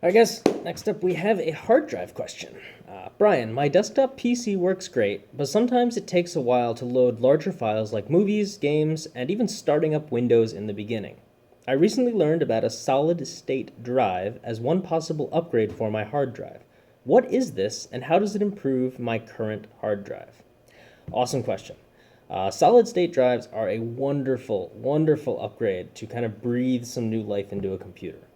I guess next up we have a hard drive question. Brian, my desktop PC works great, but sometimes it takes a while to load larger files like movies, games, and even starting up Windows in the beginning. I recently learned about a solid state drive as one possible upgrade for my hard drive. What is this, and how does it improve my current hard drive? Awesome question. Solid state drives are a wonderful, wonderful upgrade to kind of breathe some new life into a computer.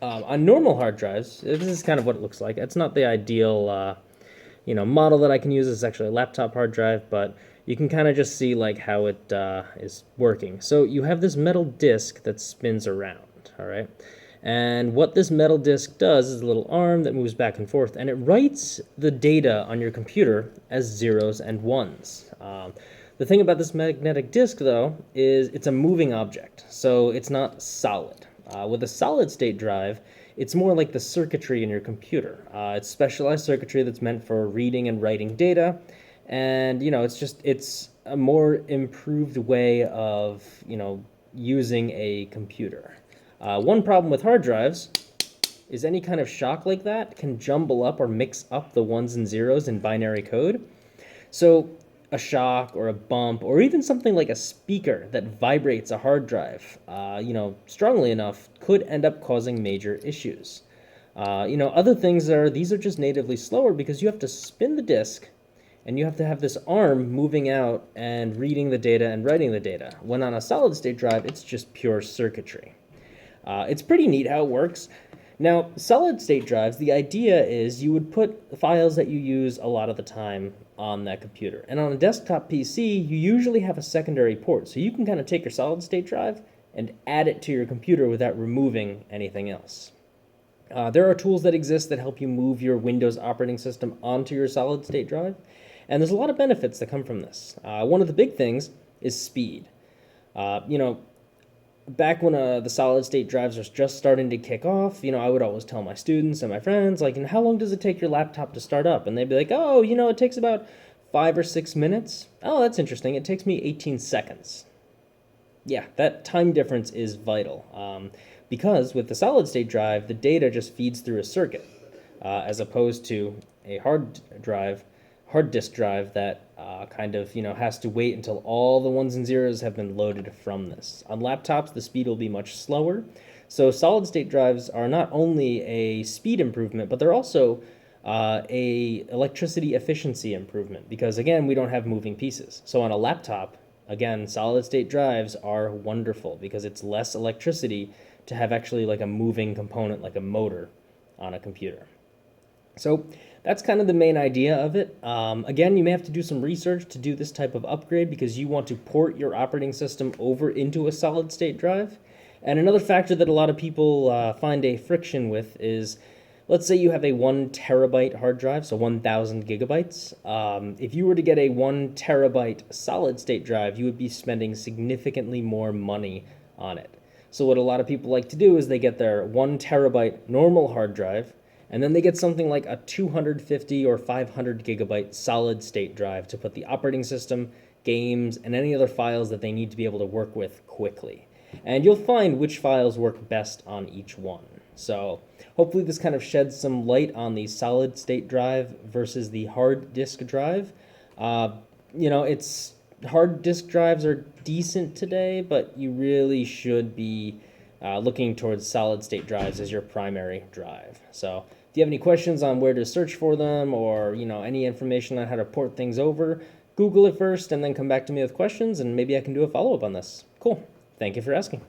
On normal hard drives, this is kind of what it looks like. It's not the ideal, model that I can use. It's actually a laptop hard drive, but you can kind of just see like how it is working. So you have this metal disc that spins around, all right? And what this metal disc does is a little arm that moves back and forth, and it writes the data on your computer as zeros and ones. The thing about this magnetic disc, though, is it's a moving object, so it's not solid. With a solid-state drive, it's more like the circuitry in your computer. It's specialized circuitry that's meant for reading and writing data, and it's a more improved way of using a computer. One problem with hard drives is any kind of shock like that can jumble up or mix up the ones and zeros in binary code. So a shock or a bump or even something like a speaker that vibrates a hard drive, strongly enough could end up causing major issues. Other things these are just natively slower because you have to spin the disk and you have to have this arm moving out and reading the data and writing the data. When on a solid state drive, it's just pure circuitry. It's pretty neat how it works. Now, solid-state drives, the idea is you would put files that you use a lot of the time on that computer. And on a desktop PC, you usually have a secondary port, so you can kind of take your solid-state drive and add it to your computer without removing anything else. There are tools that exist that help you move your Windows operating system onto your solid-state drive, and there's a lot of benefits that come from this. One of the big things is speed. Back when the solid-state drives are just starting to kick off, I would always tell my students and my friends, like, how long does it take your laptop to start up? And they'd be like, oh, it takes about 5 or 6 minutes. Oh, that's interesting. It takes me 18 seconds. Yeah, that time difference is vital. Because with the solid-state drive, the data just feeds through a circuit, as opposed to a hard disk drive that has to wait until all the ones and zeros have been loaded from this. On laptops, the speed will be much slower. So solid-state drives are not only a speed improvement, but they're also a electricity efficiency improvement because, again, we don't have moving pieces. So on a laptop, again, solid-state drives are wonderful because it's less electricity to have actually like a moving component like a motor on a computer. So that's kind of the main idea of it. Again, you may have to do some research to do this type of upgrade because you want to port your operating system over into a solid-state drive. And another factor that a lot of people find a friction with is, let's say you have a 1 terabyte hard drive, so 1,000 gigabytes. If you were to get a 1 terabyte solid-state drive, you would be spending significantly more money on it. So what a lot of people like to do is they get their 1 terabyte normal hard drive, and then they get something like a 250 or 500 gigabyte solid state drive to put the operating system, games, and any other files that they need to be able to work with quickly. And you'll find which files work best on each one. So hopefully this kind of sheds some light on the solid state drive versus the hard disk drive. Hard disk drives are decent today, but you really should be looking towards solid state drives as your primary drive. So if you have any questions on where to search for them or any information on how to port things over, Google it first and then come back to me with questions and maybe I can do a follow-up on this. Cool. Thank you for asking.